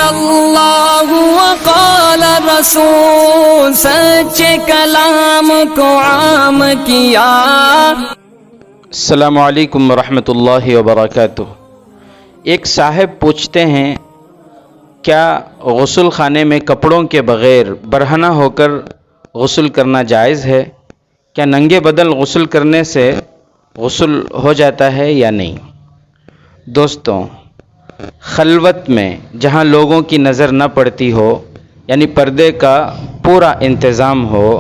اللہ وقال رسول، سچے کلام کو عام کیا۔ السلام علیکم ورحمۃ اللہ وبرکاتہ۔ ایک صاحب پوچھتے ہیں، کیا غسل خانے میں کپڑوں کے بغیر برہنہ ہو کر غسل کرنا جائز ہے؟ کیا ننگے بدن غسل کرنے سے غسل ہو جاتا ہے یا نہیں؟ دوستوں، خلوت میں جہاں لوگوں کی نظر نہ پڑتی ہو، یعنی پردے کا پورا انتظام ہو،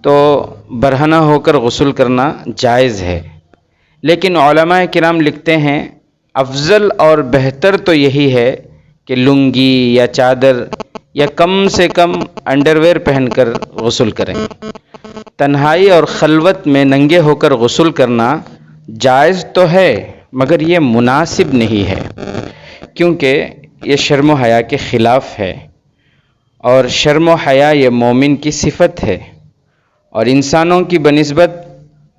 تو برہنہ ہو کر غسل کرنا جائز ہے۔ لیکن علماء کرام لکھتے ہیں افضل اور بہتر تو یہی ہے کہ لنگی یا چادر یا کم سے کم انڈرویئر پہن کر غسل کریں۔ تنہائی اور خلوت میں ننگے ہو کر غسل کرنا جائز تو ہے، مگر یہ مناسب نہیں ہے، کیونکہ یہ شرم و حیا کے خلاف ہے، اور شرم و حیا یہ مومن کی صفت ہے، اور انسانوں کی بنسبت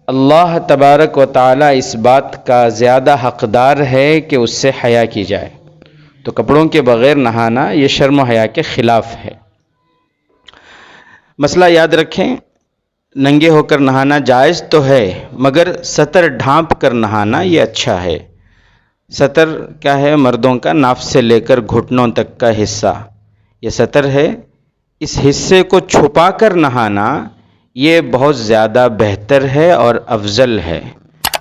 اللہ تبارک و تعالی اس بات کا زیادہ حقدار ہے کہ اس سے حیا کی جائے۔ تو کپڑوں کے بغیر نہانا یہ شرم و حیا کے خلاف ہے۔ مسئلہ یاد رکھیں، ننگے ہو کر نہانا جائز تو ہے، مگر سطر ڈھانپ کر نہانا یہ اچھا ہے۔ سطر کیا ہے؟ مردوں کا ناف سے لے کر گھٹنوں تک کا حصہ، یہ سطر ہے۔ اس حصے کو چھپا کر نہانا یہ بہت زیادہ بہتر ہے اور افضل ہے۔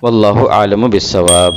واللہ اعلم بالصواب۔